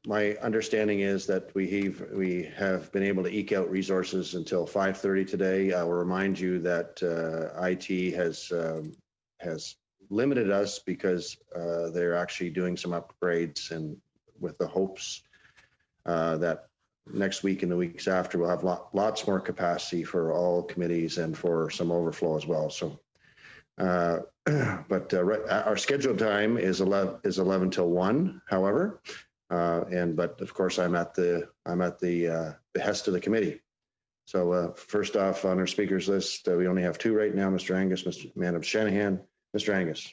My understanding is that we have been able to eke out resources until 5:30 today. I will remind you that IT has limited us because they're actually doing some upgrades, and with the hopes that next week and the weeks after we'll have lots more capacity for all committees and for some overflow as well. So. But our scheduled time is 11 till 1, however, but of course I'm at the behest of the committee. So first off on our speakers list, we only have 2 right now, Mr. Angus, Mr. Man of Shanahan. Mr. Angus.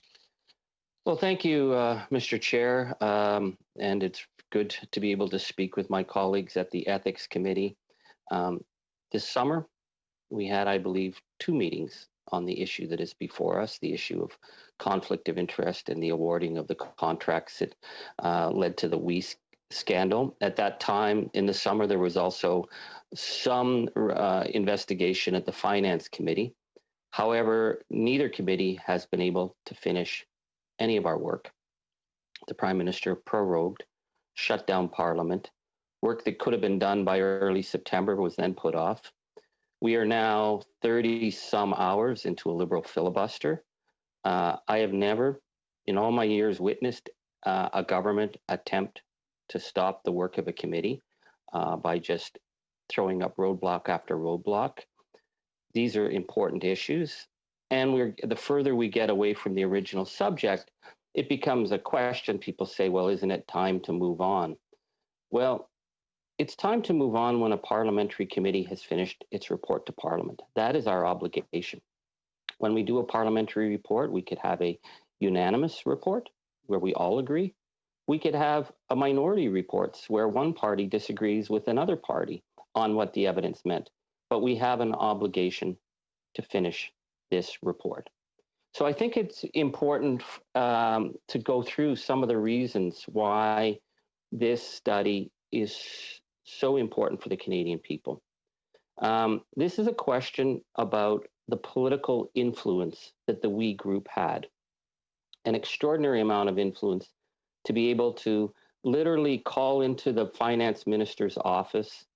Well, thank you, Mr. Chair, and it's good to be able to speak with my colleagues at the Ethics Committee. This summer, we had, I believe, 2 meetings on the issue that is before us, the issue of conflict of interest and the awarding of the contracts that led to the WE scandal. At that time in the summer, there was also some investigation at the Finance Committee. However, neither committee has been able to finish any of our work. The Prime Minister prorogued, shut down Parliament. Work that could have been done by early September was then put off. We are now 30 some hours into a Liberal filibuster. I have never, in all my years, witnessed a government attempt to stop the work of a committee by just throwing up roadblock after roadblock. These are important issues. And the further we get away from the original subject, it becomes a question. People say, well, isn't it time to move on? Well, it's time to move on when a parliamentary committee has finished its report to Parliament. That is our obligation. When we do a parliamentary report, we could have a unanimous report where we all agree. We could have a minority reports where one party disagrees with another party on what the evidence meant. But we have an obligation to finish this report. So I think it's important to go through some of the reasons why this study is so important for the Canadian people. This is a question about the political influence that the WE group had, an extraordinary amount of influence to be able to literally call into the finance minister's office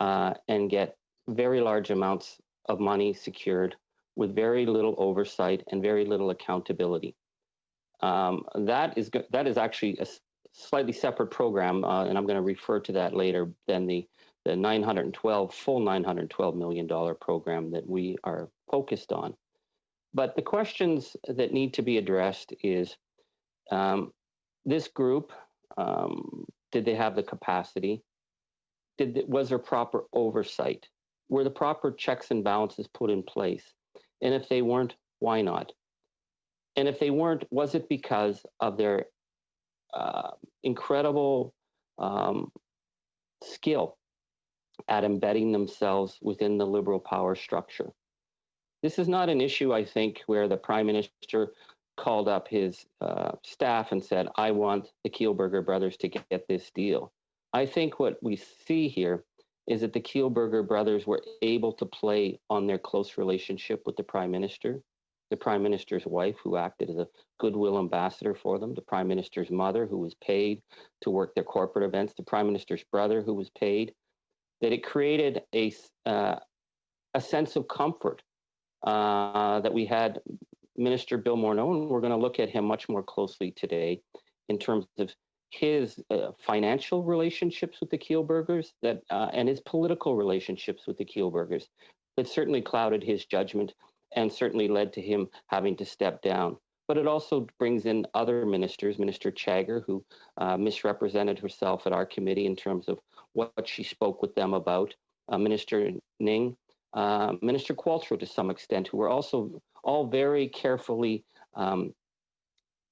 and get very large amounts of money secured with very little oversight and very little accountability. That is actually a slightly separate program, and I'm going to refer to that later, than the full $912 million program that we are focused on. But the questions that need to be addressed is, this group, did they have the capacity? Was there proper oversight? Were the proper checks and balances put in place? And if they weren't, why not? And if they weren't, was it because of their incredible skill at embedding themselves within the Liberal power structure? This is not an issue, I think, where the Prime Minister called up his staff and said, I want the Kielburger brothers to get this deal. I think what we see here is that the Kielburger brothers were able to play on their close relationship with the Prime Minister, the Prime Minister's wife, who acted as a goodwill ambassador for them, the Prime Minister's mother, who was paid to work their corporate events, the Prime Minister's brother, who was paid, that it created a sense of comfort that we had Minister Bill Morneau, and we're going to look at him much more closely today in terms of his financial relationships with the Kielburgers and his political relationships with the Kielburgers that certainly clouded his judgment and certainly led to him having to step down. But it also brings in other ministers, Minister Chagger, who misrepresented herself at our committee in terms of what she spoke with them about, Minister Ning, Minister Qualtrough to some extent, who were also all very carefully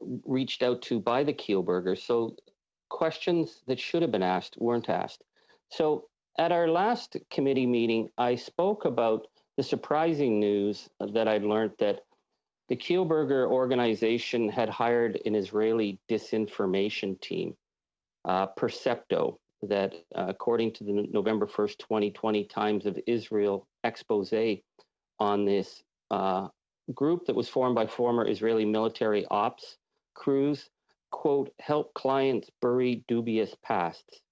reached out to by the Kielburgers. So questions that should have been asked weren't asked. So at our last committee meeting, I spoke about the surprising news that I'd learned that the Kielburger organization had hired an Israeli disinformation team, Percepto, that according to the November 1st, 2020 Times of Israel expose on this group that was formed by former Israeli military ops crews, quote, help clients bury dubious pasts.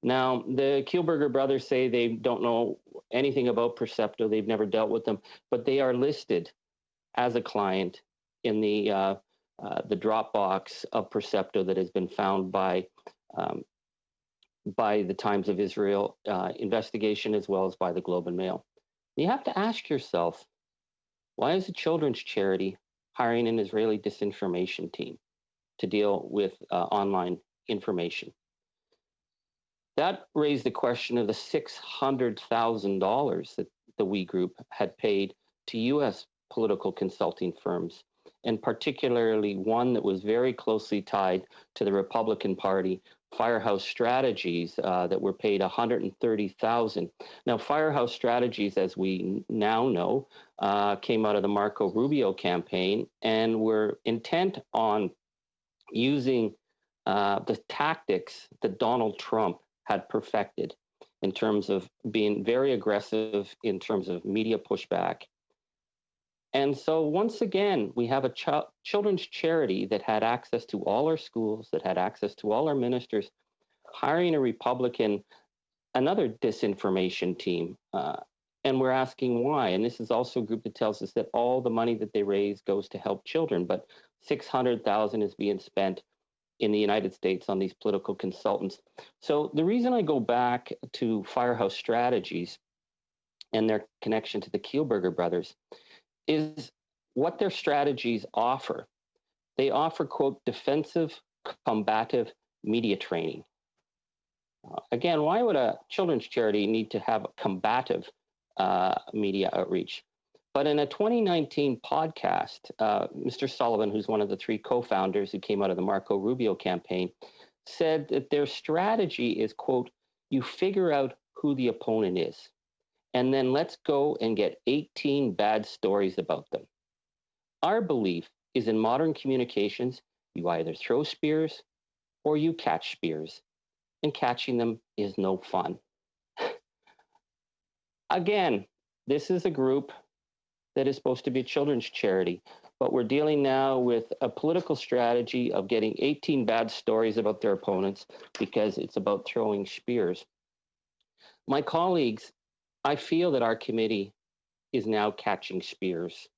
Now, the Kielburger brothers say they don't know anything about Percepto. They've never dealt with them, but they are listed as a client in the Dropbox of Percepto that has been found by the Times of Israel investigation, as well as by the Globe and Mail. You have to ask yourself, why is a children's charity hiring an Israeli disinformation team to deal with online information? That raised the question of the $600,000 that the We Group had paid to U.S. political consulting firms, and particularly one that was very closely tied to the Republican Party, Firehouse Strategies, that were paid $130,000. Now, Firehouse Strategies, as we now know, came out of the Marco Rubio campaign and were intent on using the tactics that Donald Trump had perfected in terms of being very aggressive in terms of media pushback. And so once again, we have a children's charity that had access to all our schools, that had access to all our ministers, hiring a Republican, another disinformation team. And we're asking why. And this is also a group that tells us that all the money that they raise goes to help children, but $600,000 is being spent in the United States on these political consultants. So the reason I go back to Firehouse Strategies and their connection to the Kielburger brothers is what their strategies offer. They offer, quote, defensive, combative media training. Again, why would a children's charity need to have combative media outreach? But in a 2019 podcast, Mr. Sullivan, who's one of the three co-founders who came out of the Marco Rubio campaign, said that their strategy is, quote, you figure out who the opponent is, and then let's go and get 18 bad stories about them. Our belief is in modern communications, you either throw spears or you catch spears, and catching them is no fun. Again, this is a group that is supposed to be a children's charity, but we're dealing now with a political strategy of getting 18 bad stories about their opponents because it's about throwing spears. My colleagues, I feel that our committee is now catching spears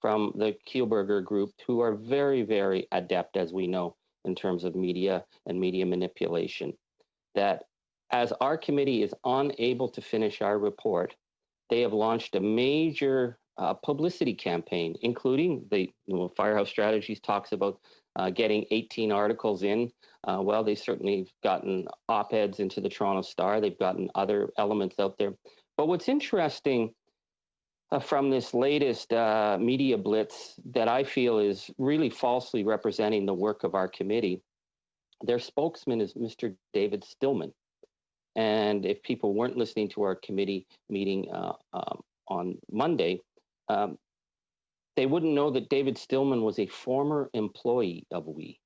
from the Kielburger group, who are very, very adept, as we know, in terms of media and media manipulation. That as our committee is unable to finish our report, they have launched a major publicity campaign, including the Firehouse Strategies talks about getting 18 articles in. Well, they've certainly gotten op-eds into the Toronto Star. They've gotten other elements out there. But what's interesting from this latest media blitz that I feel is really falsely representing the work of our committee, their spokesman is Mr. David Stillman. And if people weren't listening to our committee meeting on Monday, they wouldn't know that David Stillman was a former employee of We.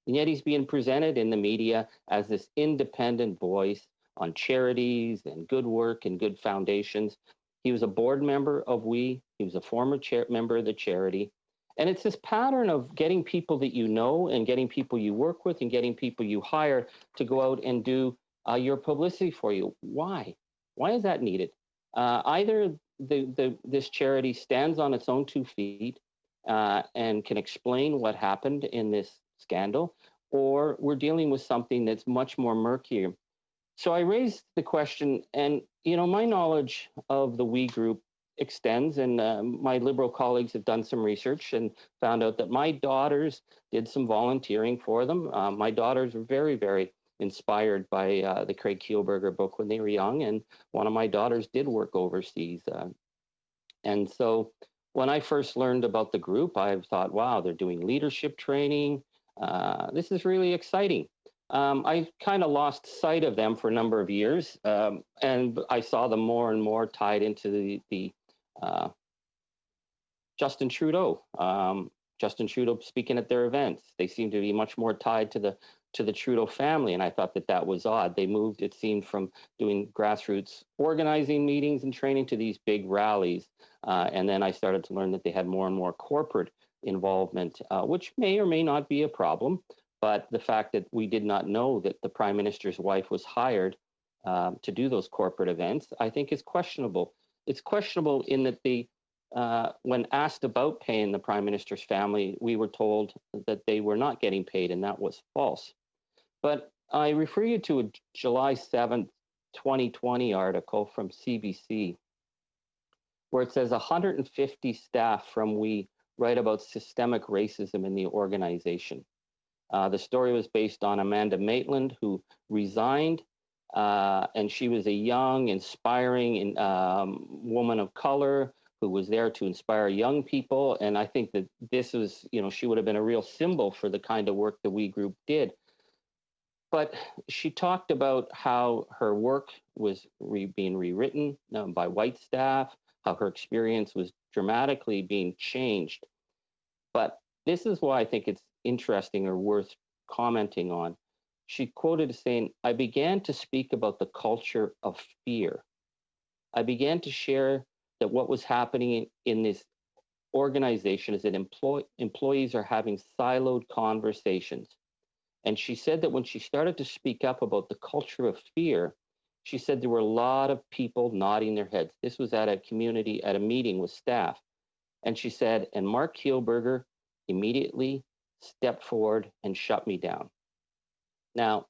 And yet he's being presented in the media as this independent voice on charities and good work and good foundations. He was a board member of We. He was a former member of the charity. And it's this pattern of getting people that you know and getting people you work with and getting people you hire to go out and do your publicity for you. Why? Why is that needed? Either this charity stands on its own 2 feet and can explain what happened in this scandal, or we're dealing with something that's much more murkier. So I raised the question, and my knowledge of the We Group extends, and my Liberal colleagues have done some research and found out that my daughters did some volunteering for them. My daughters were very, very inspired by the Craig Kielburger book when they were young, and one of my daughters did work overseas. And so when I first learned about the group, I thought, wow, they're doing leadership training. This is really exciting. I kind of lost sight of them for a number of years, and I saw them more and more tied into the Justin Trudeau. Justin Trudeau speaking at their events. They seem to be much more tied to the Trudeau family, and I thought that was odd. They moved, it seemed, from doing grassroots organizing meetings and training to these big rallies, and then I started to learn that they had more and more corporate involvement, which may or may not be a problem. But the fact that we did not know that the Prime Minister's wife was hired to do those corporate events, I think is questionable. It's questionable in that when asked about paying the Prime Minister's family, we were told that they were not getting paid, and that was false. But I refer you to a July 7th, 2020 article from CBC, where it says 150 staff from We write about systemic racism in the organization. The story was based on Amanda Maitland, who resigned, and she was a young, inspiring woman of color who was there to inspire young people. And I think that this was, she would have been a real symbol for the kind of work the We Group did. But she talked about how her work was being rewritten by white staff, how her experience was dramatically being changed. But this is why I think it's interesting or worth commenting on. She quoted as saying, "I began to speak about the culture of fear. I began to share that what was happening in this organization is that employees are having siloed conversations." And she said that when she started to speak up about the culture of fear, she said there were a lot of people nodding their heads. This was at a meeting with staff. And she said, and Mark Kielburger immediately stepped forward and shut me down. Now,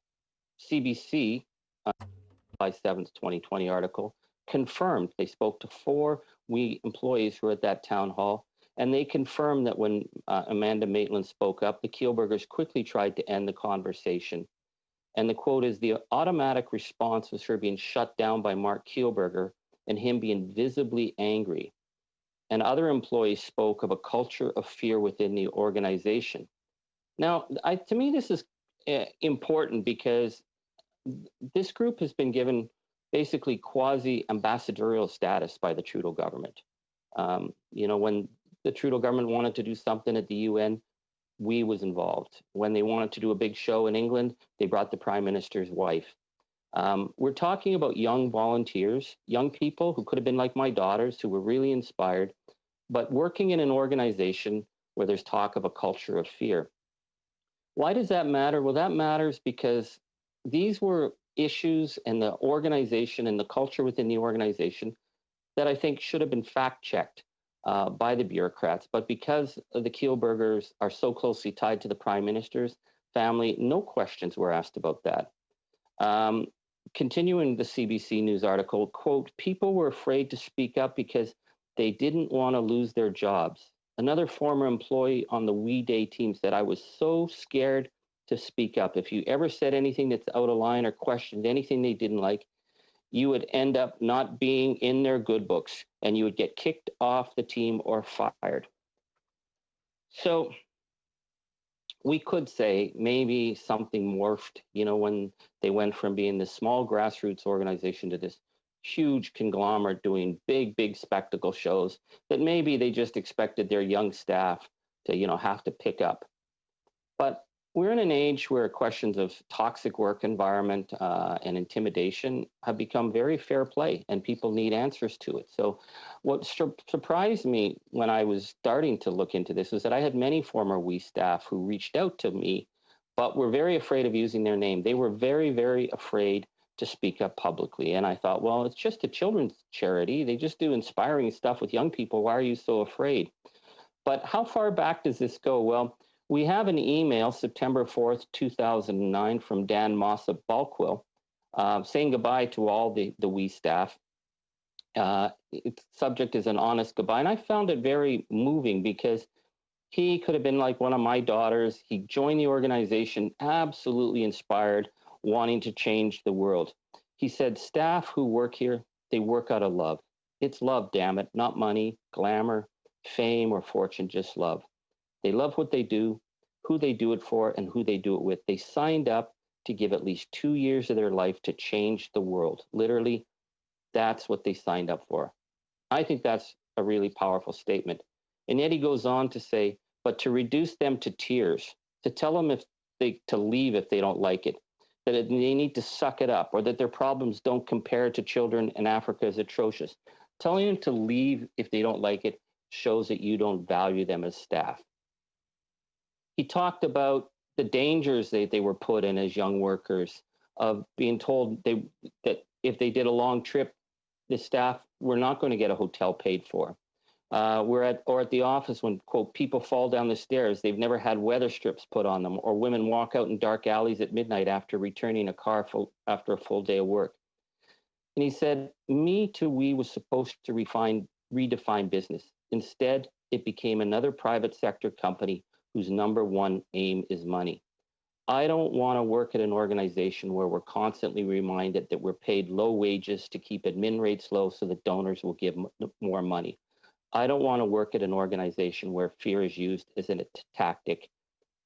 CBC, July 7th, 2020 article, confirmed they spoke to 4 We employees who were at that town hall, and they confirmed that when Amanda Maitland spoke up, the Kielburgers quickly tried to end the conversation. And the quote is, "The automatic response was her being shut down by Mark Kielburger and him being visibly angry." And other employees spoke of a culture of fear within the organization. Now, to me, this is important because this group has been given basically quasi-ambassadorial status by the Trudeau government. When the Trudeau government wanted to do something at the UN, We was involved. When they wanted to do a big show in England, they brought the Prime Minister's wife. We're talking about young volunteers, young people who could have been like my daughters, who were really inspired, but working in an organization where there's talk of a culture of fear. Why does that matter? Well, that matters because these were issues and the organization and the culture within the organization that I think should have been fact-checked by the bureaucrats. But because the Kielburgers are so closely tied to the Prime Minister's family, no questions were asked about that. Continuing the CBC News article, quote, "People were afraid to speak up because they didn't want to lose their jobs." Another former employee on the We Day team said, "I was so scared to speak up. If you ever said anything that's out of line or questioned anything they didn't like, you would end up not being in their good books and you would get kicked off the team or fired." So we could say maybe something morphed, when they went from being this small grassroots organization to this huge conglomerate doing big spectacle shows, that maybe they just expected their young staff to, have to pick up. But we're in an age where questions of toxic work environment and intimidation have become very fair play, and people need answers to it. So what surprised me when I was starting to look into this was that I had many former We staff who reached out to me, but were very afraid of using their name. They were very afraid to speak up publicly. And I thought, well, it's just a children's charity. They just do inspiring stuff with young people. Why are you so afraid? But how far back does this go? Well, we have an email, September 4th, 2009, from Dan Moss of Bulkwell, saying goodbye to all the We staff. Its subject is an honest goodbye. And I found it very moving because he could have been like one of my daughters. He joined the organization absolutely inspired, wanting to change the world. He said, "Staff who work here, they work out of love. It's love, damn it, not money, glamour, fame, or fortune, just love. They love what they do, who they do it for, and who they do it with. They signed up to give at least 2 years of their life to change the world." Literally, that's what they signed up for. I think that's a really powerful statement. And yet he goes on to say, but to reduce them to tears, to tell them to leave if they don't like it, that they need to suck it up, or that their problems don't compare to children in Africa is atrocious. Telling them to leave if they don't like it shows that you don't value them as staff. He talked about the dangers they were put in as young workers, of being told that if they did a long trip, the staff were not going to get a hotel paid for. At the office when, quote, people fall down the stairs, they've never had weather strips put on them, or women walk out in dark alleys at midnight after returning a car after a full day of work. And he said, me to we was supposed to redefine business. Instead, it became another private sector company whose number one aim is money. I don't want to work at an organization where we're constantly reminded that we're paid low wages to keep admin rates low so that donors will give more money. I don't want to work at an organization where fear is used as a tactic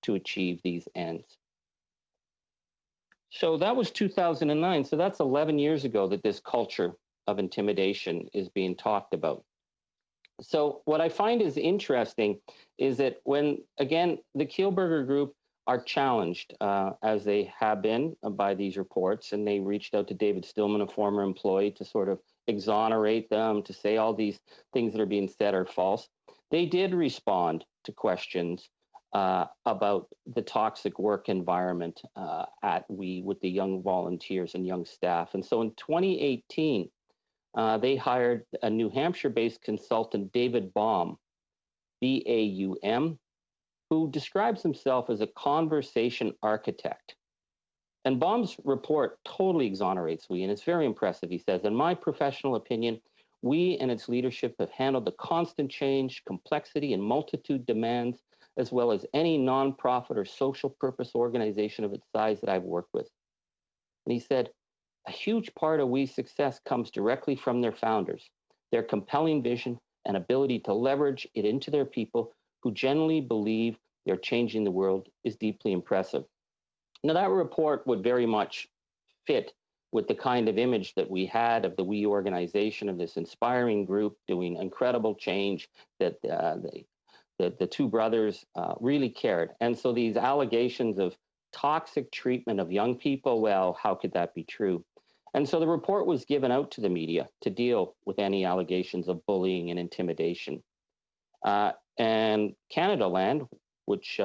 to achieve these ends. So that was 2009. So that's 11 years ago that this culture of intimidation is being talked about. So what I find is interesting is that when, again, the Kielburger Group are challenged, as they have been by these reports, and they reached out to David Stillman, a former employee, to sort of exonerate them, to say all these things that are being said are false. They did respond to questions about the toxic work environment with the young volunteers and young staff. And so in 2018, they hired a New Hampshire-based consultant, David Baum, B-A-U-M, who describes himself as a conversation architect. And Baum's report totally exonerates we, and it's very impressive. He says, in my professional opinion, we and its leadership have handled the constant change, complexity, and multitude demands, as well as any nonprofit or social purpose organization of its size that I've worked with. And he said, a huge part of WE's success comes directly from their founders, their compelling vision and ability to leverage it into their people who generally believe they're changing the world is deeply impressive. Now, that report would very much fit with the kind of image that we had of the WE organization, of this inspiring group doing incredible change, that the two brothers really cared. And so these allegations of toxic treatment of young people, well, how could that be true? And so the report was given out to the media to deal with any allegations of bullying and intimidation. And Canada Land, which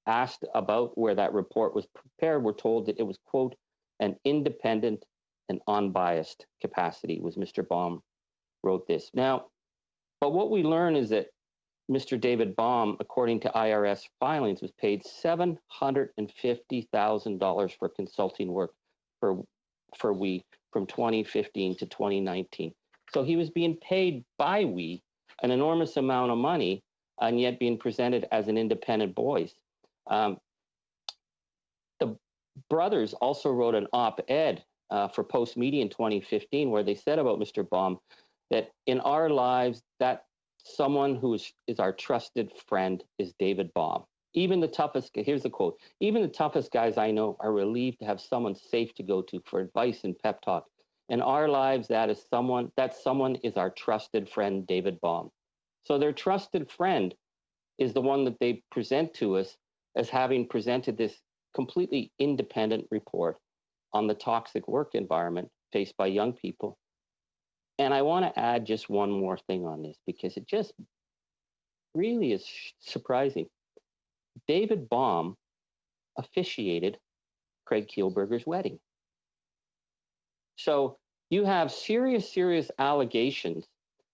asked about where that report was prepared, were told that it was, quote, an independent and unbiased capacity, was Mr. Baum wrote this. Now, but what we learn is that Mr. David Baum, according to IRS filings, was paid $750,000 for consulting work for WE from 2015 to 2019. So he was being paid by WE an enormous amount of money, and yet being presented as an independent voice. The brothers also wrote an op-ed for Post Media in 2015, where they said about Mr. Baum that in our lives, that someone who is our trusted friend is David Baum. Even the toughest, here's the quote, even the toughest guys I know are relieved to have someone safe to go to for advice and pep talk. In our lives, that someone is our trusted friend, David Baum. So their trusted friend is the one that they present to us as having presented this completely independent report on the toxic work environment faced by young people. And I want to add just one more thing on this, because it just really is surprising. David Baum officiated Craig Kielburger's wedding. So you have serious allegations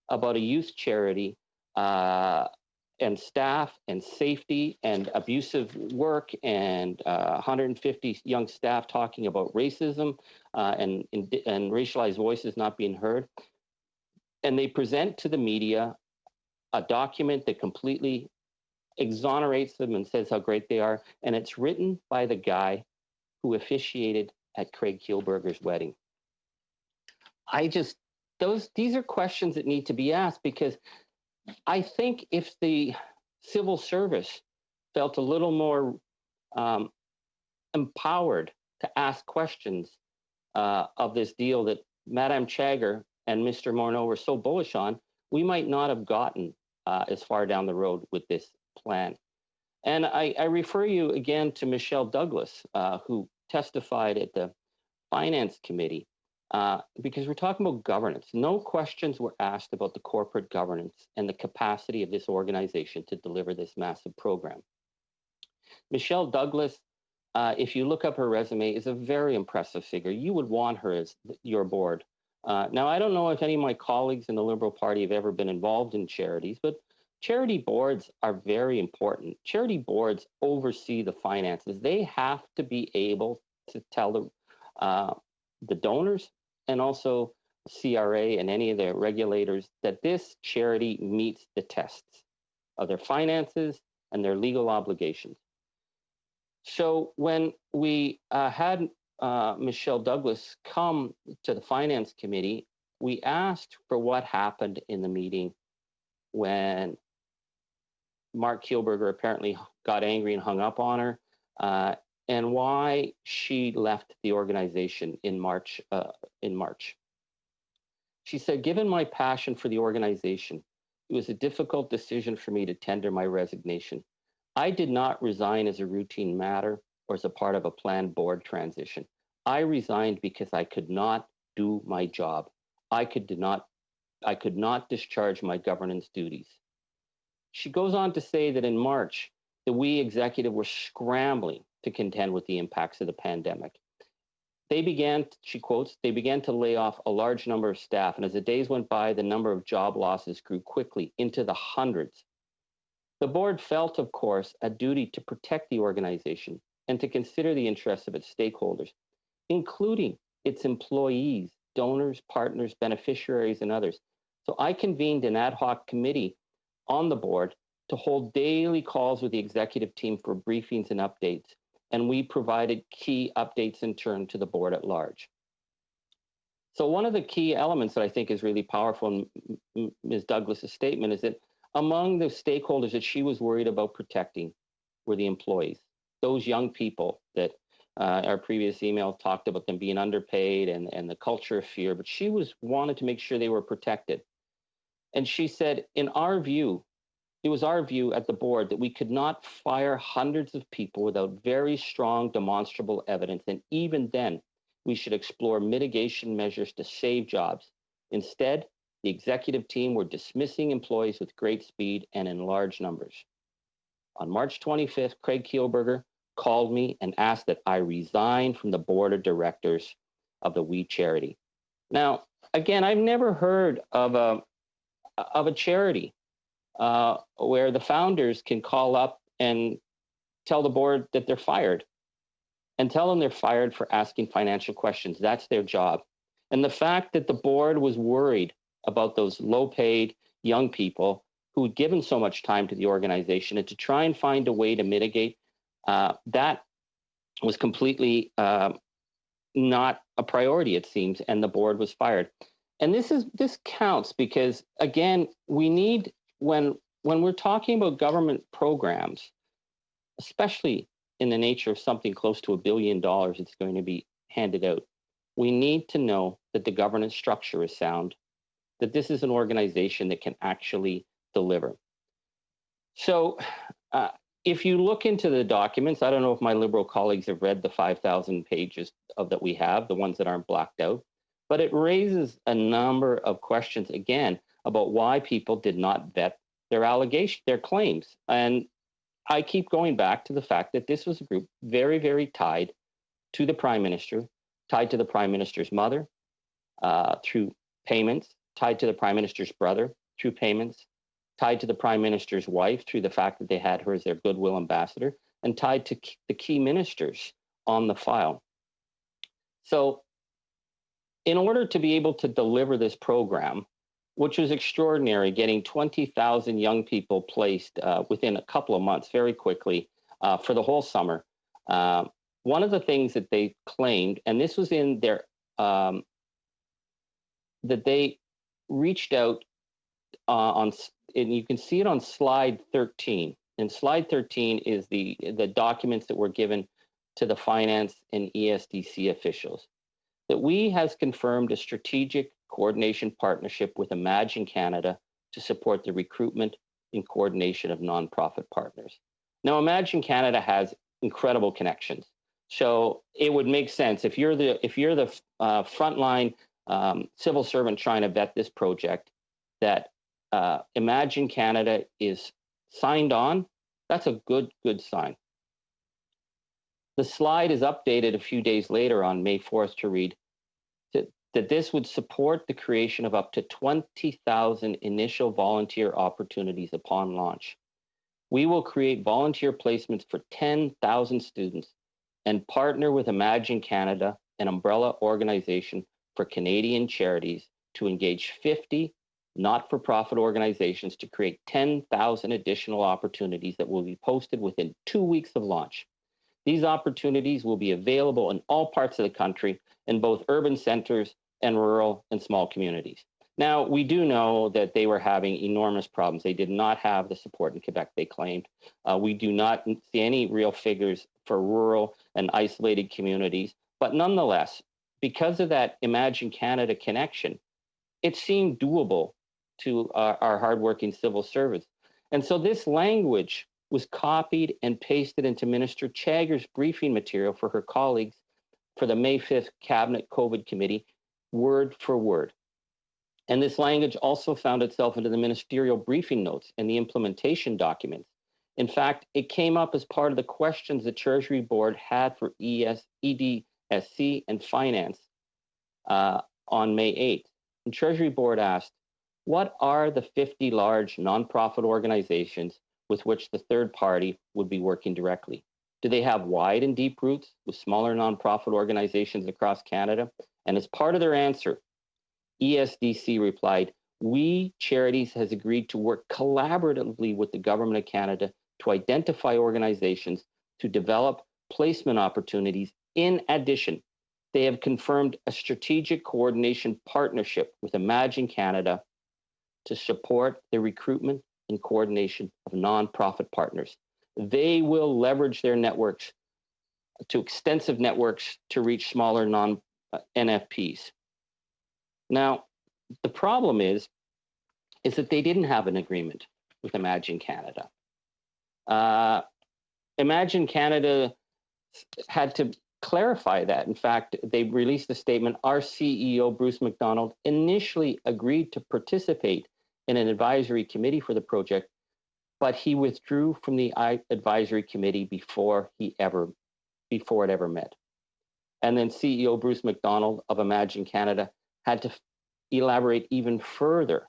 about a youth charity and staff and safety and abusive work, and 150 young staff talking about racism and racialized voices not being heard. And they present to the media a document that completely exonerates them and says how great they are. And it's written by the guy who officiated at Craig Kielburger's wedding. These are questions that need to be asked, because I think if the civil service felt a little more empowered to ask questions of this deal that Madame Chagger and Mr. Morneau were so bullish on, we might not have gotten as far down the road with this plan. And I refer you again to Michelle Douglas, who testified at the Finance Committee, because we're talking about governance. No questions were asked about the corporate governance and the capacity of this organization to deliver this massive program. Michelle Douglas, if you look up her resume, is a very impressive figure. You would want her as your board. Now, I don't know if any of my colleagues in the Liberal Party have ever been involved in charities, but charity boards are very important. Charity boards oversee the finances. They have to be able to tell the donors and also CRA and any of the regulators that this charity meets the tests of their finances and their legal obligations. So when we had Michelle Douglas come to the Finance Committee, we asked for what happened in the meeting when Mark Kielburger apparently got angry and hung up on her, and why she left the organization in March. She said, "Given my passion for the organization, it was a difficult decision for me to tender my resignation. I did not resign as a routine matter or as a part of a planned board transition. I resigned because I could not do my job. I could not discharge my governance duties." She goes on to say that in March, the we executive were scrambling to contend with the impacts of the pandemic. They began, she quotes, "They began to lay off a large number of staff, and as the days went by, the number of job losses grew quickly into the hundreds. The board felt, of course, a duty to protect the organization and to consider the interests of its stakeholders, including its employees, donors, partners, beneficiaries, and others. So I convened an ad hoc committee on the board to hold daily calls with the executive team for briefings and updates, and we provided key updates in turn to the board at large." So one of the key elements that I think is really powerful in Ms. Douglas's statement is that among the stakeholders that she was worried about protecting were the employees, those young people that our previous email talked about them being underpaid and the culture of fear, but she wanted to make sure they were protected. And she said, it was our view at the board that we could not fire hundreds of people without very strong demonstrable evidence. And even then, we should explore mitigation measures to save jobs. Instead, the executive team were dismissing employees with great speed and in large numbers. On March 25th, Craig Kielburger called me and asked that I resign from the board of directors of the We charity. Now, again, I've never heard of a charity where the founders can call up and tell the board that they're fired and tell them they're fired for asking financial questions. That's their job. And the fact that the board was worried about those low-paid young people who had given so much time to the organization and to try and find a way to mitigate, that was completely not a priority, it seems, and the board was fired. And this counts because, again, we need, when we're talking about government programs, especially in the nature of something close to $1 billion that's going to be handed out, we need to know that the governance structure is sound, that this is an organization that can actually deliver. So if you look into the documents, I don't know if my Liberal colleagues have read the 5,000 pages that we have, the ones that aren't blacked out, but it raises a number of questions, again, about why people did not vet their claims. And I keep going back to the fact that this was a group very, very tied to the Prime Minister, tied to the Prime Minister's mother through payments, tied to the Prime Minister's brother through payments, tied to the Prime Minister's wife through the fact that they had her as their goodwill ambassador, and tied to the key ministers on the file. So in order to be able to deliver this program, which was extraordinary, getting 20,000 young people placed within a couple of months, very quickly, for the whole summer. One of the things that they claimed, and this was in their, that they reached out and you can see it on slide 13. And slide 13 is the documents that were given to the finance and ESDC officials. That we has confirmed a strategic coordination partnership with Imagine Canada to support the recruitment in coordination of nonprofit partners. Now, Imagine Canada has incredible connections. So it would make sense if you're the frontline civil servant trying to vet this project, that Imagine Canada is signed on. That's a good sign. The slide is updated a few days later on May 4th to read that this would support the creation of up to 20,000 initial volunteer opportunities upon launch. We will create volunteer placements for 10,000 students and partner with Imagine Canada, an umbrella organization for Canadian charities, to engage 50 not-for-profit organizations to create 10,000 additional opportunities that will be posted within 2 weeks of launch. These opportunities will be available in all parts of the country, in both urban centers and rural and small communities. Now, we do know that they were having enormous problems. They did not have the support in Quebec, they claimed. We do not see any real figures for rural and isolated communities. But nonetheless, because of that Imagine Canada connection, it seemed doable to our hardworking civil servants. And so this language was copied and pasted into Minister Chagger's briefing material for her colleagues for the May 5th Cabinet COVID Committee, word for word. And this language also found itself into the ministerial briefing notes and the implementation documents. In fact, it came up as part of the questions the Treasury Board had for EDSC and Finance on May 8th. And Treasury Board asked, what are the 50 large nonprofit organizations with which the third party would be working directly? Do they have wide and deep roots with smaller nonprofit organizations across Canada? And as part of their answer, ESDC replied, we charities has agreed to work collaboratively with the Government of Canada to identify organizations to develop placement opportunities. In addition, they have confirmed a strategic coordination partnership with Imagine Canada to support the recruitment and coordination of nonprofit partners. They will leverage their networks to extensive networks to reach smaller NFPs. Now, the problem is that they didn't have an agreement with Imagine Canada. Imagine Canada had to clarify that. In fact, they released a statement. Our CEO, Bruce McDonald, initially agreed to participate in an advisory committee for the project, but he withdrew from the advisory committee before it ever met. And then CEO Bruce McDonald of Imagine Canada had to elaborate even further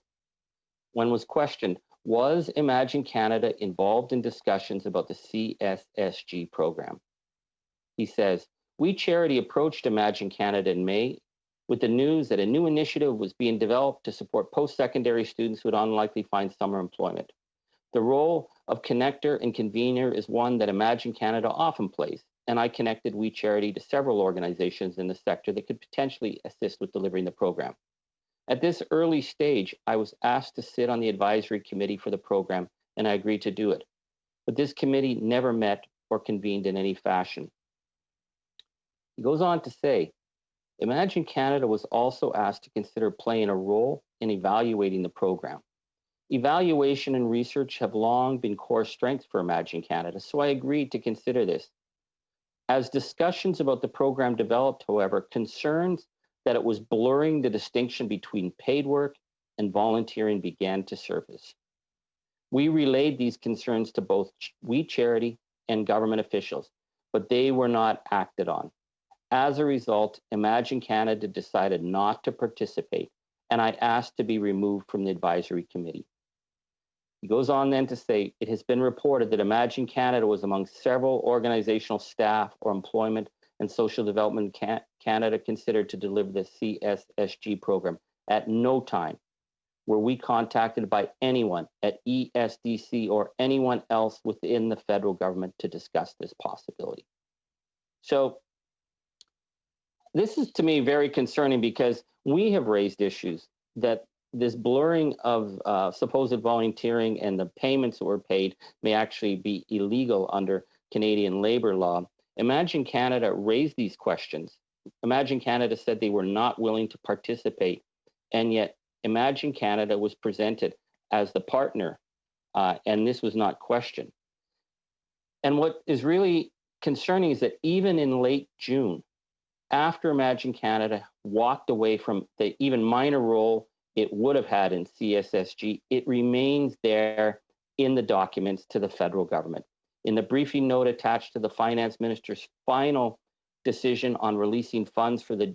when was questioned, was Imagine Canada involved in discussions about the CSSG program? He says, we charity approached Imagine Canada in May with the news that a new initiative was being developed to support post-secondary students who would unlikely find summer employment. The role of connector and convener is one that Imagine Canada often plays, and I connected We Charity to several organizations in the sector that could potentially assist with delivering the program. At this early stage, I was asked to sit on the advisory committee for the program, and I agreed to do it. But this committee never met or convened in any fashion. He goes on to say, Imagine Canada was also asked to consider playing a role in evaluating the program. Evaluation and research have long been core strengths for Imagine Canada, so I agreed to consider this. As discussions about the program developed, however, concerns that it was blurring the distinction between paid work and volunteering began to surface. We relayed these concerns to both We Charity and government officials, but they were not acted on. As a result, Imagine Canada decided not to participate, and I asked to be removed from the advisory committee. He goes on then to say, it has been reported that Imagine Canada was among several organizational staff or employment and social development Canada considered to deliver the CSSG program. At no time were we contacted by anyone at ESDC or anyone else within the federal government to discuss this possibility. So this is to me very concerning because we have raised issues that this blurring of supposed volunteering and the payments that were paid may actually be illegal under Canadian labor law. Imagine Canada raised these questions. Imagine Canada said they were not willing to participate, and yet Imagine Canada was presented as the partner and this was not questioned. And what is really concerning is that even in late June, after Imagine Canada walked away from the even minor role it would have had in CSSG, it remains there in the documents to the federal government. In the briefing note attached to the finance minister's final decision on releasing funds for the,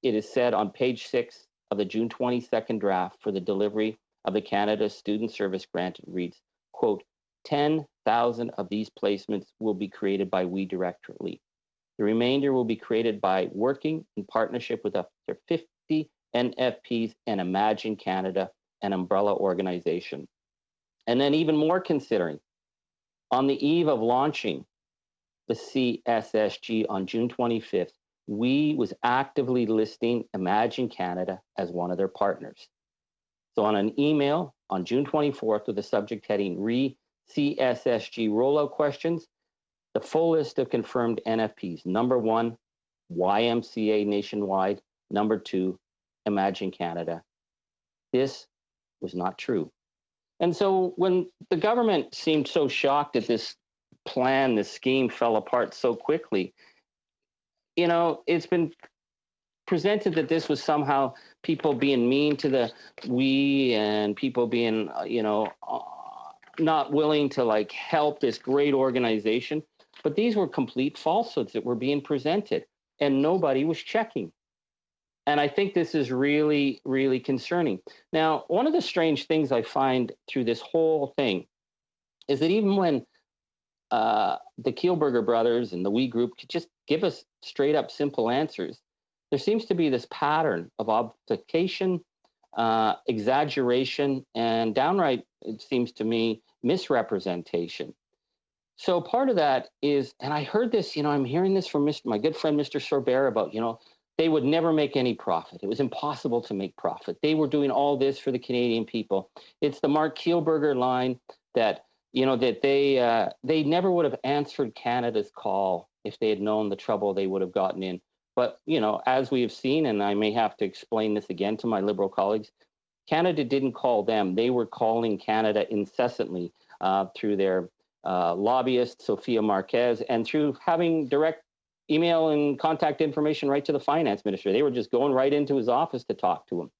it is said on page 6 of the June 22nd draft for the delivery of the Canada Student Service Grant, it reads, quote, 10,000 of these placements will be created by We directly. The remainder will be created by working in partnership with up to 50 NFPs and Imagine Canada, an umbrella organization. And then even more considering, on the eve of launching the CSSG on June 25th, We was actively listing Imagine Canada as one of their partners. So on an email on June 24th with the subject heading CSSG rollout questions, the full list of confirmed NFPs. Number 1, YMCA nationwide. Number 2, Imagine Canada. This was not true. And so when the government seemed so shocked that this plan, this scheme fell apart so quickly, you know, it's been presented that this was somehow people being mean to the we and people being, not willing to like help this great organization. But these were complete falsehoods that were being presented and nobody was checking. And I think this is really, really concerning. Now, one of the strange things I find through this whole thing is that even when the Kielburger brothers and the We Group could just give us straight up simple answers, there seems to be this pattern of obfuscation, exaggeration, and downright, it seems to me, misrepresentation. So part of that is, and I heard this, I'm hearing this from my good friend, Mr. Sorbert, about, they would never make any profit. It was impossible to make profit. They were doing all this for the Canadian people. It's the Mark Kielburger line that, that they never would have answered Canada's call if they had known the trouble they would have gotten in. But, as we have seen, and I may have to explain this again to my Liberal colleagues, Canada didn't call them. They were calling Canada incessantly through their lobbyist, Sophia Marquez, and through having direct email and contact information right to the finance minister. They were just going right into his office to talk to him.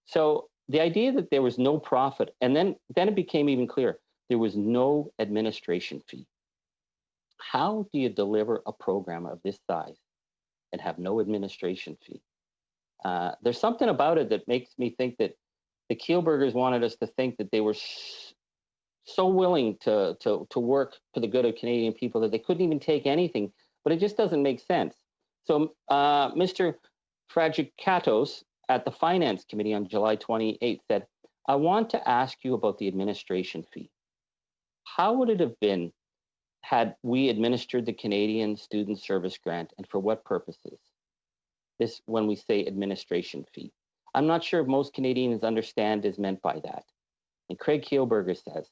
So the idea that there was no profit, and then it became even clearer, there was no administration fee. How do you deliver a program of this size and have no administration fee? There's something about it that makes me think that the Kielburgers wanted us to think that they were so willing to work for the good of Canadian people that they couldn't even take anything, but it just doesn't make sense. So Mr. Fragikatos at the Finance Committee on July 28th said, I want to ask you about the administration fee. How would it have been had we administered the Canadian Student Service Grant, and for what purposes? This, when we say administration fee. I'm not sure if most Canadians understand is meant by that. And Craig Kielburger says,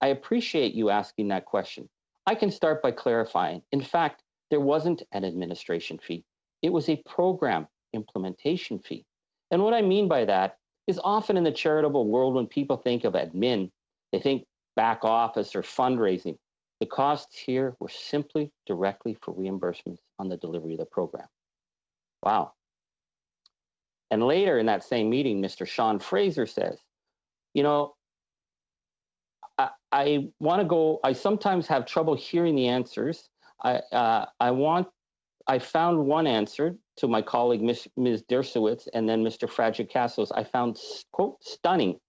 I appreciate you asking that question. I can start by clarifying. In fact, there wasn't an administration fee. It was a program implementation fee. And what I mean by that is often in the charitable world, when people think of admin, they think back office or fundraising. The costs here were simply directly for reimbursements on the delivery of the program. Wow. And later in that same meeting, Mr. Sean Fraser says, I want to go, I sometimes have trouble hearing the answers. I found one answer to my colleague, Ms. Dershowitz, and then Mr. Fragikatos, I found, quote, stunning.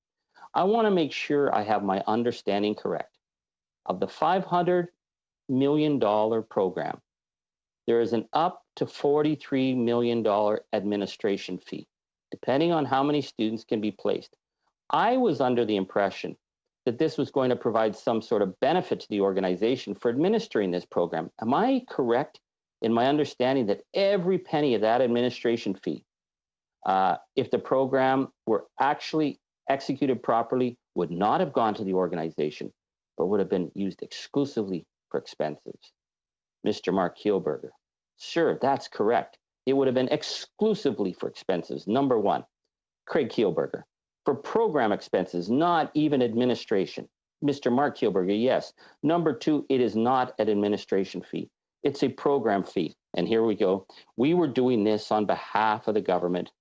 I want to make sure I have my understanding correct. Of the $500 million program, there is an up to $43 million administration fee, depending on how many students can be placed. I was under the impression that this was going to provide some sort of benefit to the organization for administering this program. Am I correct in my understanding that every penny of that administration fee, if the program were actually executed properly, would not have gone to the organization, but would have been used exclusively for expenses? Mr. Mark Kielburger, sure, that's correct. It would have been exclusively for expenses. Number one. Craig Kielburger, for program expenses, not even administration. Mr. Mark Kielberger, yes. Number two, it is not an administration fee. It's a program fee. And here we go. We were doing this on behalf of the government,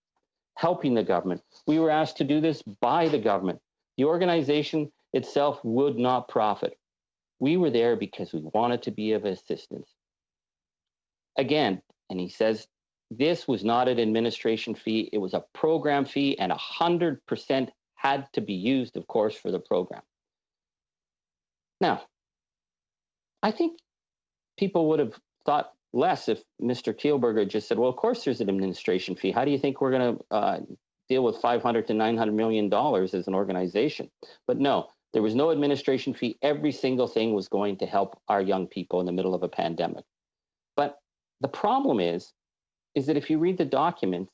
helping the government. We were asked to do this by the government. The organization itself would not profit. We were there because we wanted to be of assistance. Again, and he says, this was not an administration fee. It was a program fee, and 100% had to be used, of course, for the program. Now, I think people would have thought less if Mr. Kielberger just said, well, of course there's an administration fee. How do you think we're going to deal with $500 to $900 million as an organization? But no, there was no administration fee. Every single thing was going to help our young people in the middle of a pandemic. But the problem is that if you read the documents,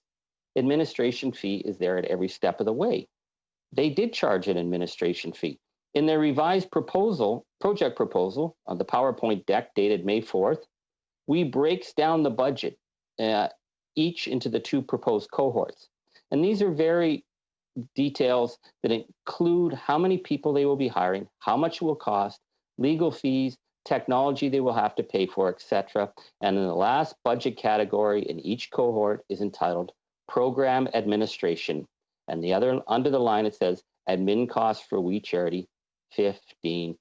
administration fee is there at every step of the way. They did charge an administration fee. In their revised project proposal, on the PowerPoint deck dated May 4th, we breaks down the budget each into the two proposed cohorts. And these are very details that include how many people they will be hiring, how much it will cost, legal fees, technology they will have to pay for, etc. And in the last budget category in each cohort is entitled Program Administration. And the other, under the line, it says admin costs for We Charity, 15%.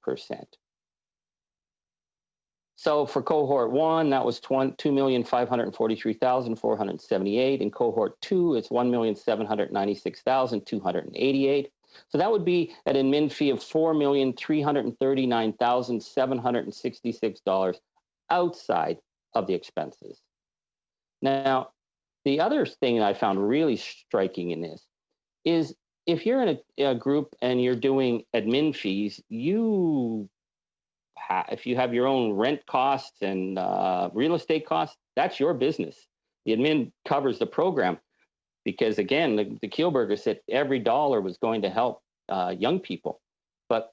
So for cohort one, that was $2,543,478. In cohort two, it's $1,796,288. So that would be an admin fee of $4,339,766 outside of the expenses. Now, the other thing I found really striking in this is if you're in a group and you're doing admin fees, if you have your own rent costs and real estate costs, that's your business. The admin covers the program because, again, the Kielberger said every dollar was going to help young people. But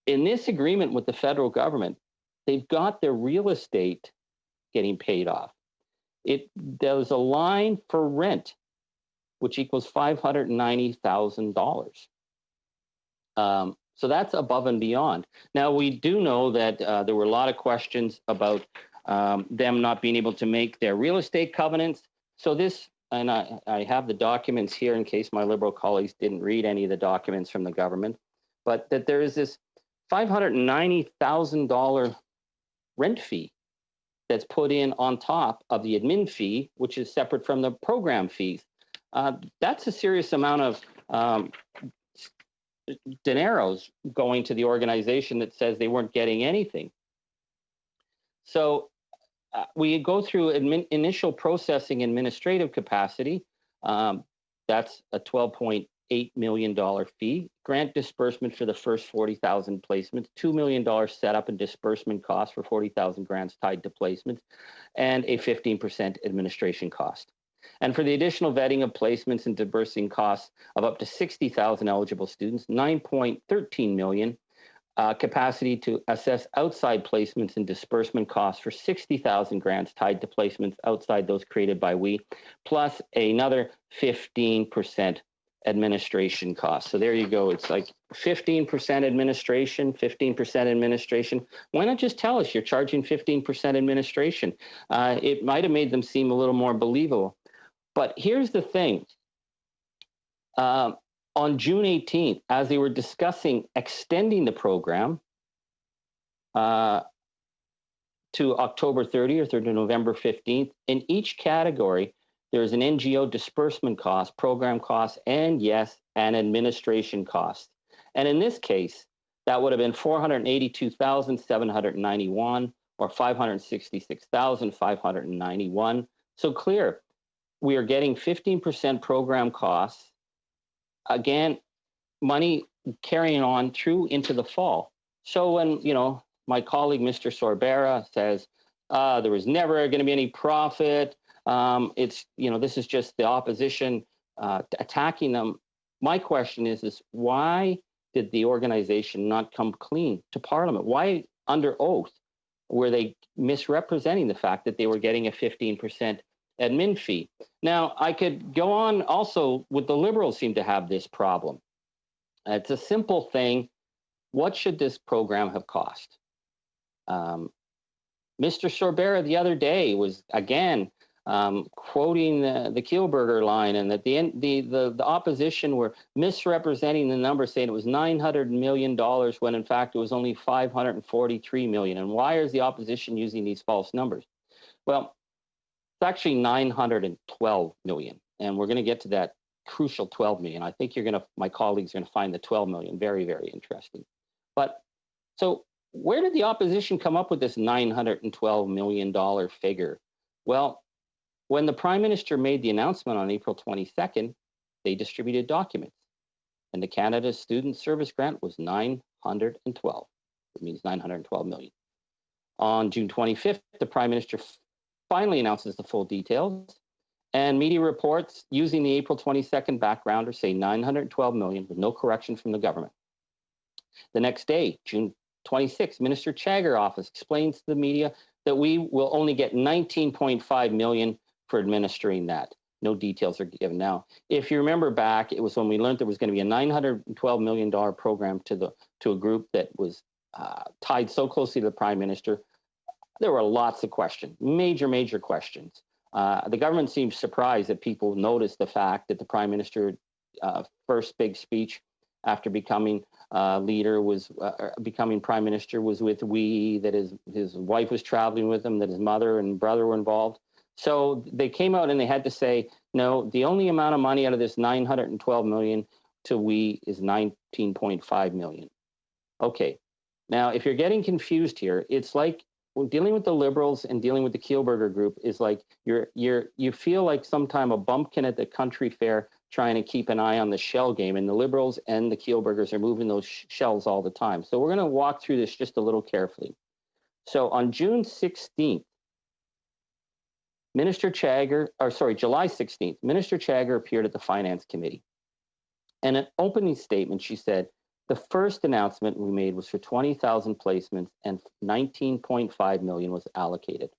in this agreement with the federal government, they've got their real estate getting paid off. There's a line for rent, which equals $590,000. So that's above and beyond. Now, we do know that there were a lot of questions about them not being able to make their real estate covenants. So this, and I have the documents here in case my Liberal colleagues didn't read any of the documents from the government, but that there is this $590,000 rent fee that's put in on top of the admin fee, which is separate from the program fees. That's a serious amount of dineros going to the organization that says they weren't getting anything. So we go through initial processing administrative capacity. That's a $12.8 million fee. Grant disbursement for the first 40,000 placements, $2 million setup and disbursement cost for 40,000 grants tied to placements, and a 15% administration cost. And for the additional vetting of placements and disbursing costs of up to 60,000 eligible students, $9.13 million, capacity to assess outside placements and disbursement costs for 60,000 grants tied to placements outside those created by we, plus another 15% administration costs. So there you go. It's like 15% administration, 15% administration. Why not just tell us you're charging 15% administration? It might have made them seem a little more believable. But here's the thing. On June 18th, as they were discussing extending the program to October 30th or to November 15th, in each category, there's an NGO disbursement cost, program cost, and yes, an administration cost. And in this case, that would have been $482,791 or $566,591. So clear. We are getting 15% program costs. Again, money carrying on through into the fall. So when, my colleague, Mr. Sorbera, says there was never going to be any profit, this is just the opposition attacking them. My question is why did the organization not come clean to Parliament? Why, under oath, were they misrepresenting the fact that they were getting a 15% admin fee. Now, I could go on also with the Liberals seem to have this problem. It's a simple thing. What should this program have cost? Mr. Sorbera the other day was, again, quoting the Kielburger line, and that the opposition were misrepresenting the number, saying it was $900 million when in fact it was only $543 million. And why is the opposition using these false numbers? Well, it's actually $912 million, and we're going to get to that crucial 12 million. I think my colleagues are going to find the 12 million very, very interesting. But so where did the opposition come up with this $912 million figure? Well, when the Prime Minister made the announcement on April 22nd, they distributed documents, and the Canada Student Service Grant was 912. It means 912 million. On June 25th, the Prime Minister finally announces the full details, and media reports using the April 22nd backgrounder say 912 million with no correction from the government. The next day, June 26th, Minister Chagger office explains to the media that we will only get 19.5 million for administering that. No details are given now. If you remember back, it was when we learned there was going to be a $912 million program to a group that was tied so closely to the Prime Minister. There were lots of questions, major questions. The government seemed surprised that people noticed the fact that the Prime Minister first big speech after becoming leader was becoming Prime Minister was with we, that his wife was traveling with him, that his mother and brother were involved. So they came out and they had to say, no, the only amount of money out of this 912 million to we is 19.5 million. Okay. Now, if you're getting confused here, it's like dealing with the Liberals and dealing with the Kielburger group is like you feel like sometime a bumpkin at the country fair trying to keep an eye on the shell game, and the Liberals and the Kielburgers are moving those shells all the time. So we're going to walk through this just a little carefully. So on June 16th, July 16th, Minister Chagger appeared at the Finance Committee. And in an opening statement, she said, the first announcement we made was for 20,000 placements and 19.5 million was allocated.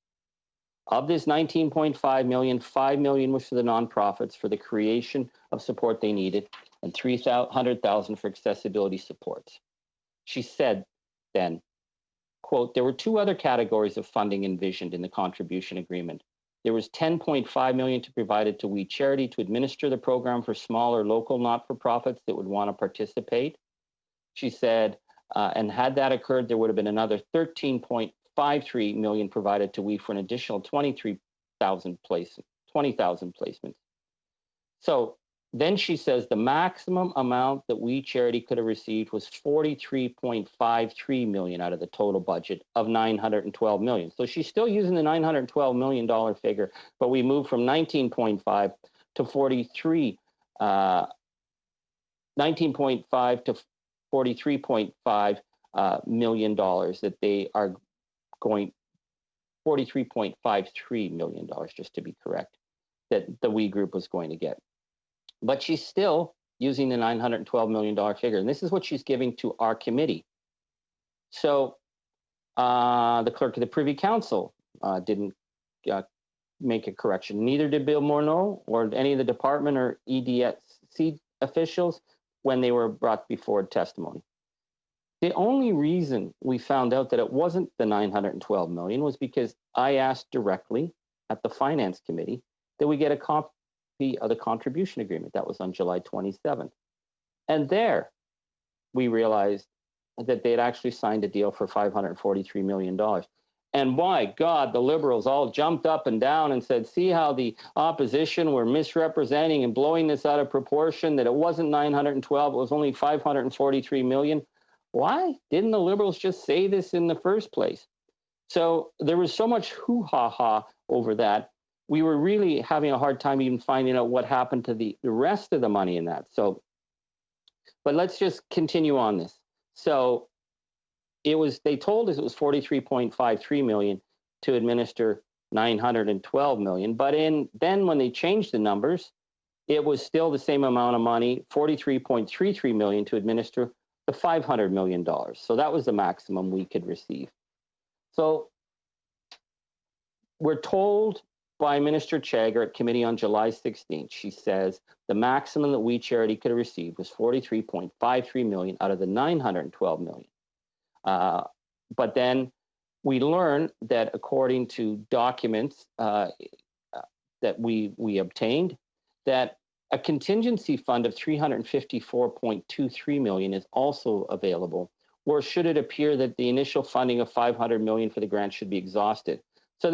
Of this 19.5 million, 5 million was for the nonprofits for the creation of support they needed, and 300,000 for accessibility supports. She said then, quote, there were two other categories of funding envisioned in the contribution agreement. There was 10.5 million to provided to We Charity to administer the program for smaller local not-for-profits that would want to participate. She said, and had that occurred, there would have been another 13.53 million provided to We for an additional 20,000 placements. So then she says the maximum amount that We Charity could have received was 43.53 million out of the total budget of 912 million. So she's still using the $912 million figure, but we moved from 19.5 to 43, 19.5 to $43.5 million that they are going, $43.53 million, just to be correct, that the We group was going to get. But she's still using the $912 million figure. And this is what she's giving to our committee. So the clerk of the Privy Council didn't make a correction. Neither did Bill Morneau or any of the department or EDSC officials when they were brought before testimony. The only reason we found out that it wasn't the 912 million was because I asked directly at the Finance Committee that we get a copy of the contribution agreement. That was on July 27th. And there we realized that they had actually signed a deal for $543 million. And by God, the Liberals all jumped up and down and said, see how the opposition were misrepresenting and blowing this out of proportion, that it wasn't 912, it was only 543 million. Why didn't the Liberals just say this in the first place? So there was so much hoo-ha-ha over that. We were really having a hard time even finding out what happened to the rest of the money in that. So, but let's just continue on this. So they told us it was 43.53 million to administer 912 million. But then when they changed the numbers, it was still the same amount of money, 43.33 million to administer the $500 million. So that was the maximum we could receive. So we're told by Minister Chagger at committee on July 16th. She says the maximum that We Charity could have received was $43.53 million out of the $912 million. But then we learned that according to documents that we obtained, that a contingency fund of $354.23 million is also available, or should it appear that the initial funding of $500 million for the grant should be exhausted. So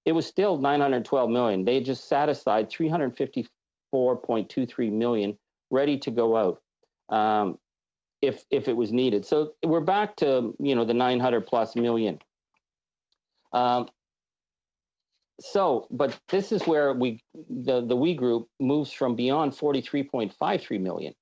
it was still $912 million. They just set aside $354.23 million ready to go out if it was needed. So we're back to, the $900+ million. But this is where the We Group moves from beyond $43.53 million.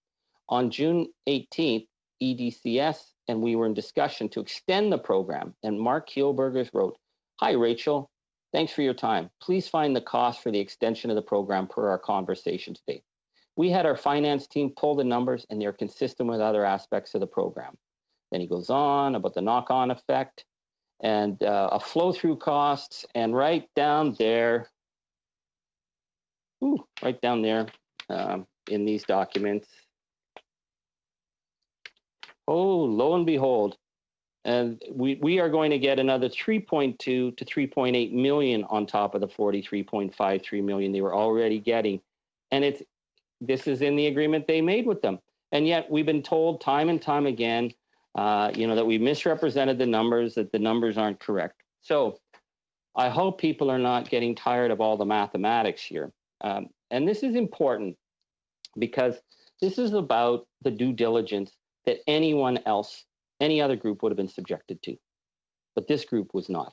On June 18th, EDCS and we were in discussion to extend the program, and Mark Kielburger wrote, "Hi, Rachel. Thanks for your time. Please find the cost for the extension of the program per our conversation today." We had our finance team pull the numbers, and they're consistent with other aspects of the program. Then he goes on about the knock-on effect and a flow-through costs, and right down there in these documents, oh, lo and behold, and we are going to get another 3.2 to 3.8 million on top of the 43.53 million they were already getting. And this is in the agreement they made with them. And yet we've been told time and time again, that we misrepresented the numbers, that the numbers aren't correct. So I hope people are not getting tired of all the mathematics here. And this is important because this is about the due diligence that any other group would have been subjected to. But this group was not.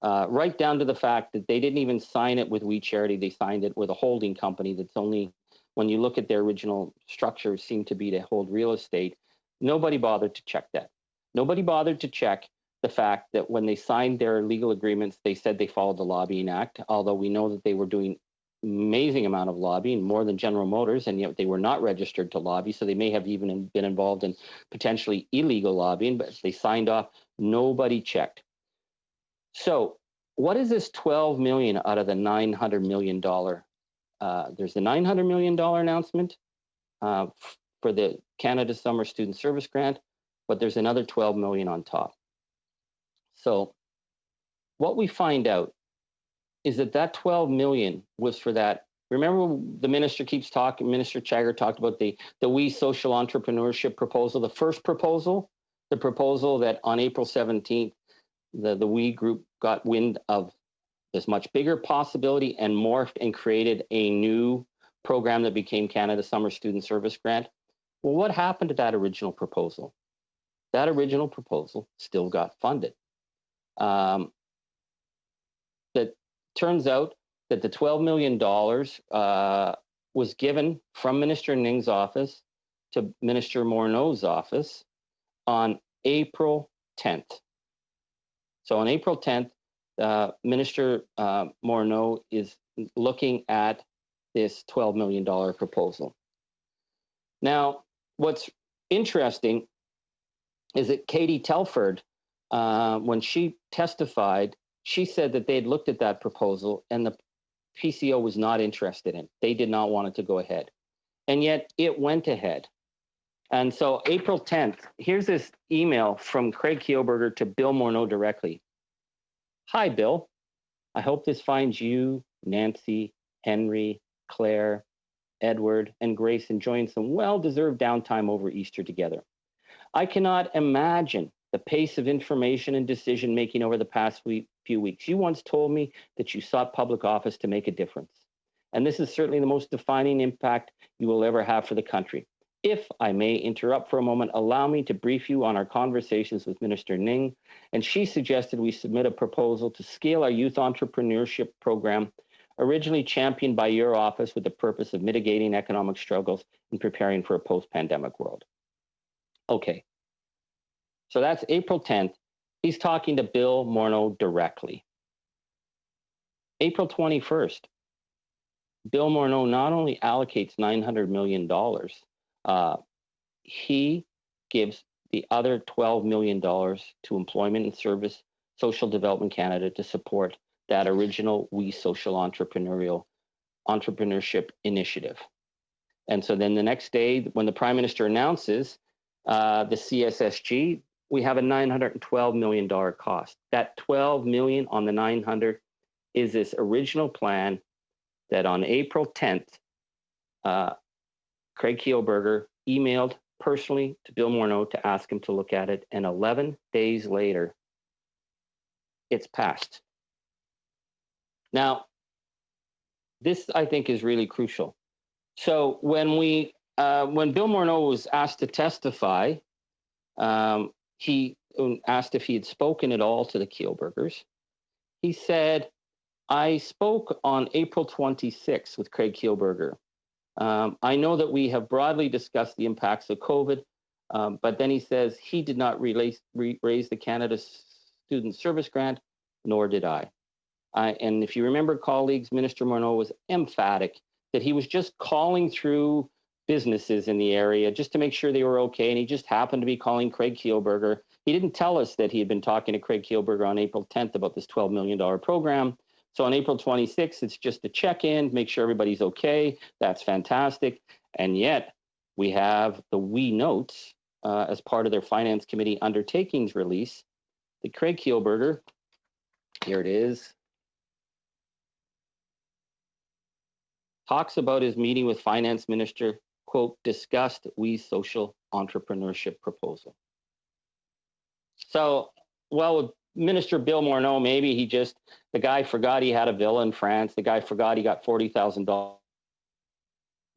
Right down to the fact that they didn't even sign it with We Charity. They signed it with a holding company that's only, when you look at their original structure, seemed to be to hold real estate. Nobody bothered to check that. Nobody bothered to check the fact that when they signed their legal agreements, they said they followed the Lobbying Act, although we know that they were doing amazing amount of lobbying, more than General Motors, and yet they were not registered to lobby, so they may have even been involved in potentially illegal lobbying, but they signed off. Nobody checked. So what is this $12 million out of the $900 million? There's the $900 million announcement for the Canada Summer Student Service Grant, but there's another $12 million on top. So what we find out is that 12 million was for that. Remember, the minister keeps talking, Minister Chagger talked about the We Social Entrepreneurship proposal, the first proposal, the proposal that on April 17th, the We Group got wind of this much bigger possibility and morphed and created a new program that became Canada Summer Student Service Grant. Well, what happened to that original proposal? That original proposal still got funded. That turns out that the $12 million was given from Minister Ning's office to Minister Morneau's office on April 10th. So on April 10th, Minister Morneau is looking at this $12 million proposal. Now, what's interesting is that Katie Telford, when she testified, she said that they had looked at that proposal and the PCO was not interested in it. They did not want it to go ahead. And yet it went ahead. And so April 10th, here's this email from Craig Kielburger to Bill Morneau directly. "Hi, Bill. I hope this finds you, Nancy, Henry, Claire, Edward, and Grace enjoying some well-deserved downtime over Easter together. I cannot imagine the pace of information and decision-making over the past few weeks. You once told me that you sought public office to make a difference. And this is certainly the most defining impact you will ever have for the country. If I may interrupt for a moment, allow me to brief you on our conversations with Minister Ning. And she suggested we submit a proposal to scale our youth entrepreneurship program, originally championed by your office with the purpose of mitigating economic struggles and preparing for a post-pandemic world." Okay. So that's April 10th. He's talking to Bill Morneau directly. April 21st, Bill Morneau not only allocates $900 million, he gives the other $12 million to Employment and Service Social Development Canada to support that original We Social Entrepreneurship Initiative. And so then the next day, when the Prime Minister announces the CSSG, we have a $912 million cost. That $12 million on the 900 is this original plan that on April 10th, Craig Kielburger emailed personally to Bill Morneau to ask him to look at it. And 11 days later, it's passed. Now, this I think is really crucial. So when Bill Morneau was asked to testify, he asked if he had spoken at all to the Kielburgers. He said, I spoke on April 26th with Craig Kielburger. I know that we have broadly discussed the impacts of COVID, but then he says he did not raise the Canada Student Service Grant, nor did I. And if you remember, colleagues, Minister Morneau was emphatic that he was just calling through businesses in the area just to make sure they were okay. And he just happened to be calling Craig Kielburger. He didn't tell us that he had been talking to Craig Kielburger on April 10th about this $12 million program. So on April 26th, it's just a check-in, make sure everybody's okay. That's fantastic. And yet we have the wee notes as part of their Finance Committee undertakings release that Craig Kielburger, here it is, talks about his meeting with Finance Minister, quote, discussed We Social Entrepreneurship proposal. So, well, Minister Bill Morneau, maybe the guy forgot he had a villa in France. The guy forgot he got $40,000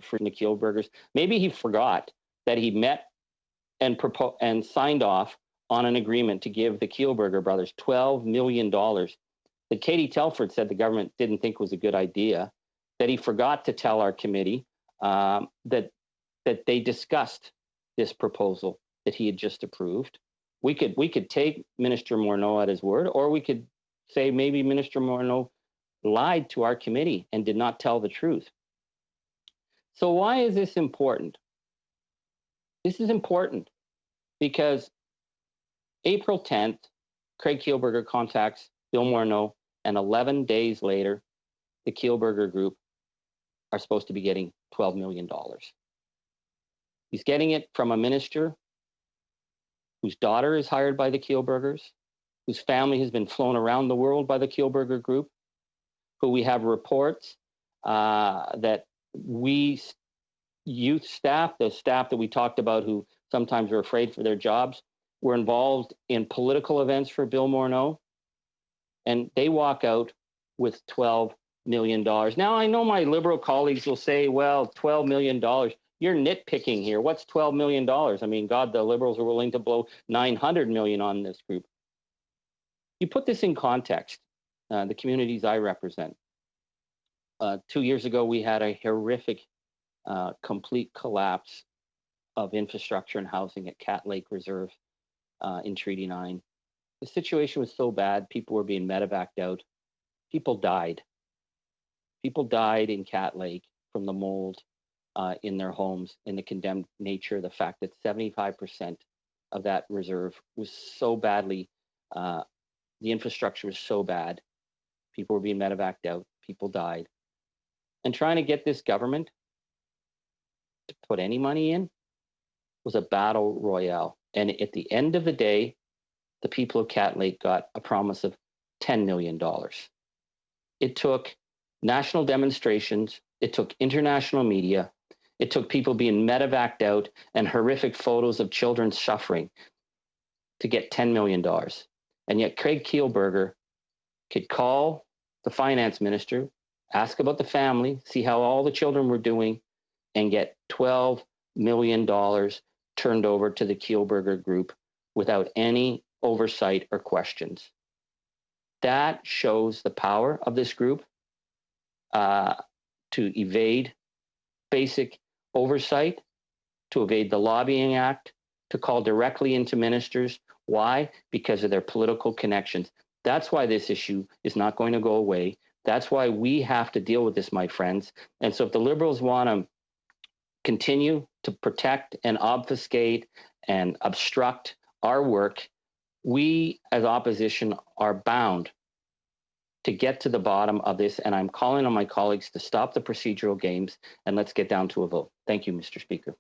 for the Kielburgers. Maybe he forgot that he met and signed off on an agreement to give the Kielburger brothers $12 million that Katie Telford said the government didn't think was a good idea, that he forgot to tell our committee that they discussed this proposal that he had just approved. We could take Minister Morneau at his word, or we could say maybe Minister Morneau lied to our committee and did not tell the truth. So why is this important? This is important because April 10th, Craig Kielburger contacts Bill Morneau, and 11 days later, the Kielburger Group are supposed to be getting $12 million. He's getting it from a minister whose daughter is hired by the Kielburgers, whose family has been flown around the world by the Kielburger Group, who we have reports that youth staff, the staff that we talked about who sometimes are afraid for their jobs, were involved in political events for Bill Morneau, and they walk out with $12 million. Now, I know my Liberal colleagues will say, well, $12 million, you're nitpicking here. What's $12 million? I mean, God, the Liberals are willing to blow $900 million on this group. You put this in context, the communities I represent. 2 years ago, we had a horrific, complete collapse of infrastructure and housing at Cat Lake Reserve in Treaty 9. The situation was so bad, people were being medevaced out. People died. People died in Cat Lake from the mold in their homes, in the condemned nature, the fact that 75% of that reserve was so badly, the infrastructure was so bad, people were being medevaced out, people died. And trying to get this government to put any money in was a battle royale. And at the end of the day, the people of Cat Lake got a promise of $10 million. It took national demonstrations, it took international media, it took people being medevaced out and horrific photos of children suffering to get $10 million. And yet Craig Kielburger could call the finance minister, ask about the family, see how all the children were doing, and get $12 million turned over to the Kielburger Group without any oversight or questions. That shows the power of this group to evade basic oversight, to evade the Lobbying Act, to call directly into ministers. Why? Because of their political connections. That's why this issue is not going to go away. That's why we have to deal with this, my friends. And so if the Liberals want to continue to protect and obfuscate and obstruct our work, we as opposition are bound to get to the bottom of this, and I'm calling on my colleagues to stop the procedural games and let's get down to a vote. Thank you, Mr. Speaker.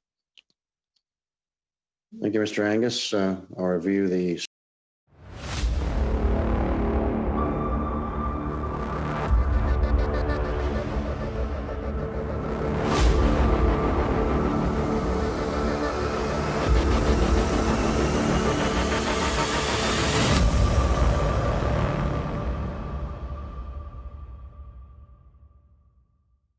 Thank you, Mr. Angus. I'll review the